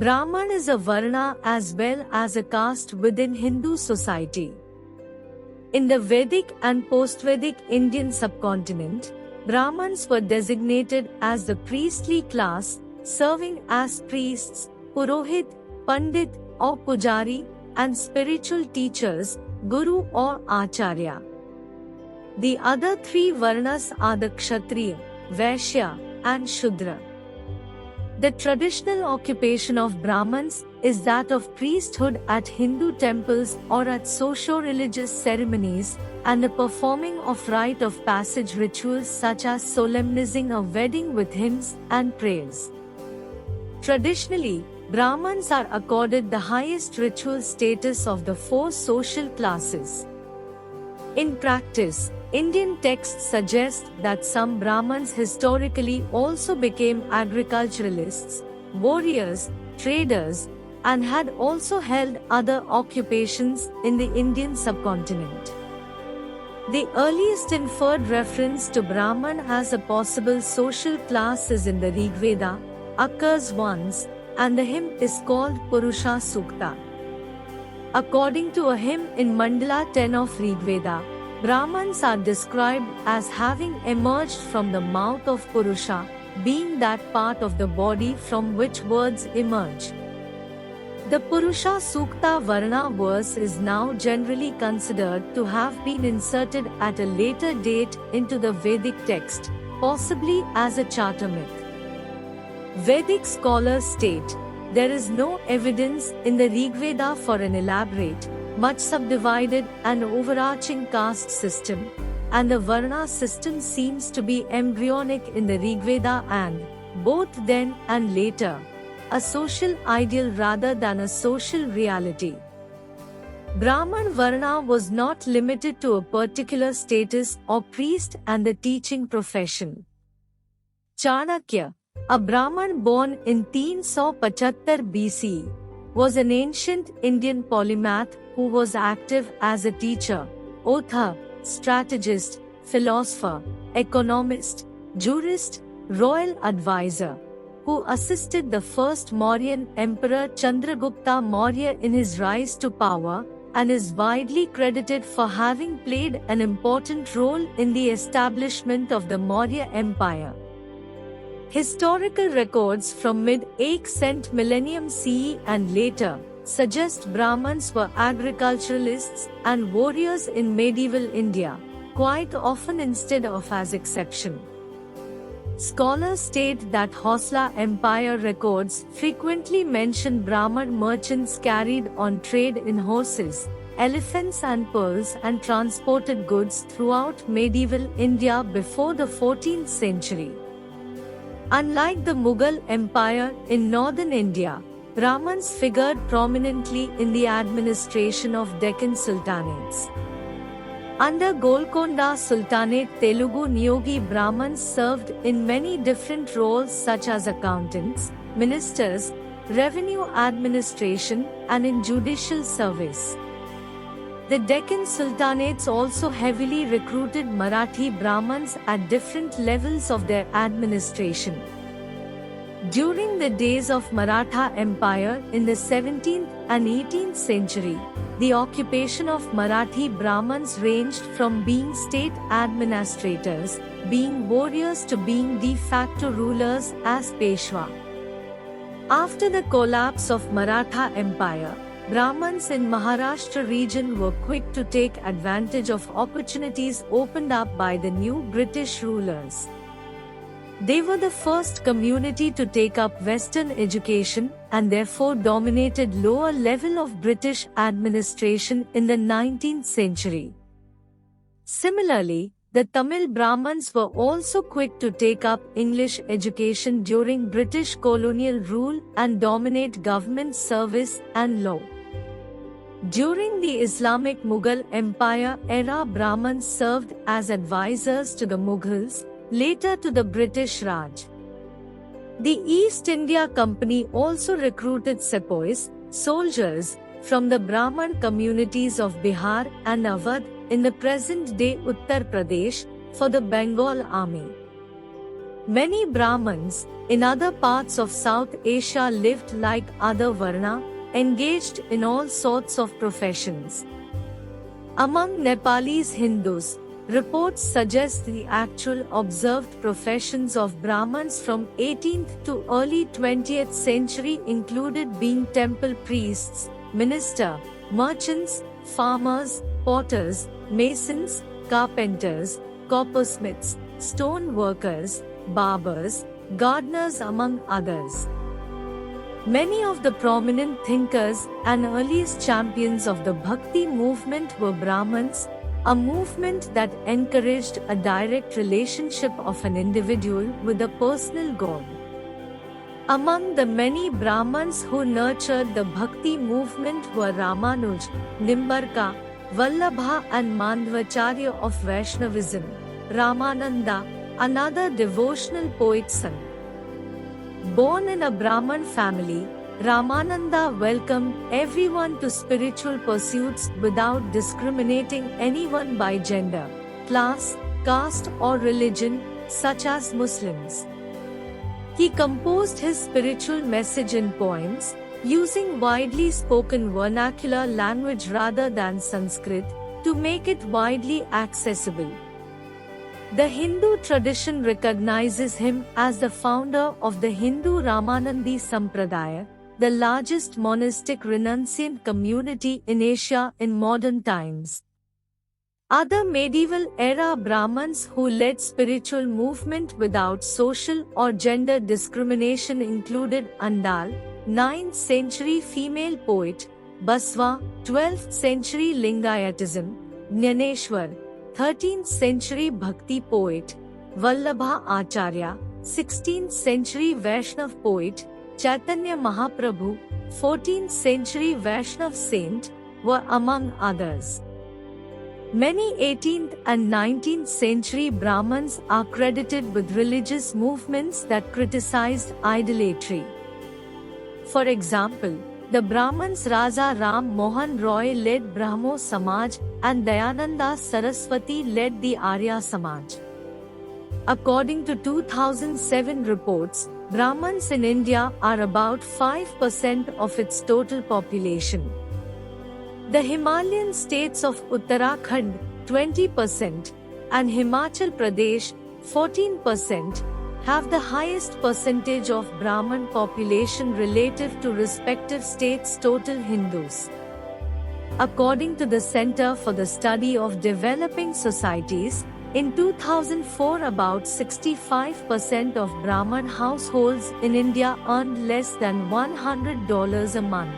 Brahman is a Varna as well as a caste within Hindu society. In the Vedic and post-Vedic Indian subcontinent, Brahmins were designated as the priestly class, serving as priests, Purohit, Pandit or Pujari, and spiritual teachers, Guru or Acharya. The other three Varnas are the Kshatriya, Vaishya, and Shudra. The traditional occupation of Brahmins is that of priesthood at Hindu temples or at socio-religious ceremonies, and the performing of rite of passage rituals such as solemnizing a wedding with hymns and prayers. Traditionally, Brahmins are accorded the highest ritual status of the four social classes. In practice, Indian texts suggest that some Brahmins historically also became agriculturalists, warriors, traders, and had also held other occupations in the Indian subcontinent. The earliest inferred reference to Brahman as a possible social class is in the Rigveda, occurs once, and the hymn is called Purusha Sukta. According to a hymn in Mandala 10 of Rigveda, Brahmins are described as having emerged from the mouth of Purusha, being that part of the body from which words emerge. The Purusha Sukta Varna verse is now generally considered to have been inserted at a later date into the Vedic text, possibly as a charter myth. Vedic scholars state, there is no evidence in the Rigveda for an elaborate, much subdivided and overarching caste system, and the Varna system seems to be embryonic in the Rigveda and, both then and later, a social ideal rather than a social reality. Brahman Varna was not limited to a particular status or priest and the teaching profession. Chanakya, a Brahman born in 375 BC, was an ancient Indian polymath who was active as a teacher, author, strategist, philosopher, economist, jurist, royal advisor, who assisted the first Mauryan emperor Chandragupta Maurya in his rise to power, and is widely credited for having played an important role in the establishment of the Maurya Empire. Historical records from mid-8th cent millennium CE and later suggest Brahmins were agriculturalists and warriors in medieval India, quite often instead of as exception. Scholars state that Hosla Empire records frequently mention Brahman merchants carried on trade in horses, elephants and pearls and transported goods throughout medieval India before the 14th century. Unlike the Mughal Empire in northern India, Brahmins figured prominently in the administration of Deccan sultanates. Under Golconda Sultanate, Telugu Niyogi Brahmins served in many different roles such as accountants, ministers, revenue administration, and in judicial service. The Deccan Sultanates also heavily recruited Marathi Brahmins at different levels of their administration. During the days of Maratha Empire in the 17th and 18th century, the occupation of Marathi Brahmins ranged from being state administrators, being warriors to being de facto rulers as Peshwa. After the collapse of Maratha Empire, Brahmins in Maharashtra region were quick to take advantage of opportunities opened up by the new British rulers. They were the first community to take up Western education and therefore dominated lower level of British administration in the 19th century. Similarly, the Tamil Brahmins were also quick to take up English education during British colonial rule and dominate government service and law. During the Islamic Mughal Empire era, Brahmins served as advisors to the Mughals, later to the British Raj. The East India Company also recruited sepoys, soldiers, from the Brahmin communities of Bihar and Awadh in the present-day Uttar Pradesh for the Bengal army. Many Brahmins in other parts of South Asia lived like other Varna, engaged in all sorts of professions. Among Nepalese Hindus, reports suggest the actual observed professions of Brahmins from 18th to early 20th century included being temple priests, minister, merchants, farmers, potters, masons, carpenters, coppersmiths, stone workers, barbers, gardeners among others. Many of the prominent thinkers and earliest champions of the Bhakti movement were Brahmins, a movement that encouraged a direct relationship of an individual with a personal God. Among the many Brahmins who nurtured the Bhakti movement were Ramanuj, Nimbarka, Vallabha and Mandvacharya of Vaishnavism, Ramananda, another devotional poet son. Born in a Brahmin family, Ramananda welcomed everyone to spiritual pursuits without discriminating anyone by gender, class, caste or religion, such as Muslims. He composed his spiritual message in poems, using widely spoken vernacular language rather than Sanskrit, to make it widely accessible. The Hindu tradition recognizes him as the founder of the Hindu Ramanandi Sampradaya, the largest monastic renunciant community in Asia in modern times. Other medieval-era Brahmins who led spiritual movement without social or gender discrimination included Andal, 9th century female poet, Basva, 12th century Lingayatism, Jnaneshwar, 13th century Bhakti poet, Vallabha Acharya, 16th century Vaishnav poet, Chaitanya Mahaprabhu, 14th century Vaishnav saint, were among others. Many 18th and 19th century Brahmins are credited with religious movements that criticized idolatry. For example, the Brahmins Raja Ram Mohan Roy led Brahmo Samaj and Dayananda Saraswati led the Arya Samaj. According to 2007 reports, Brahmins in India are about 5% of its total population. The Himalayan states of Uttarakhand, 20%, and Himachal Pradesh, 14%, have the highest percentage of Brahmin population relative to respective states' total Hindus. According to the Center for the Study of Developing Societies, in 2004 about 65% of Brahmin households in India earned less than $100 a month.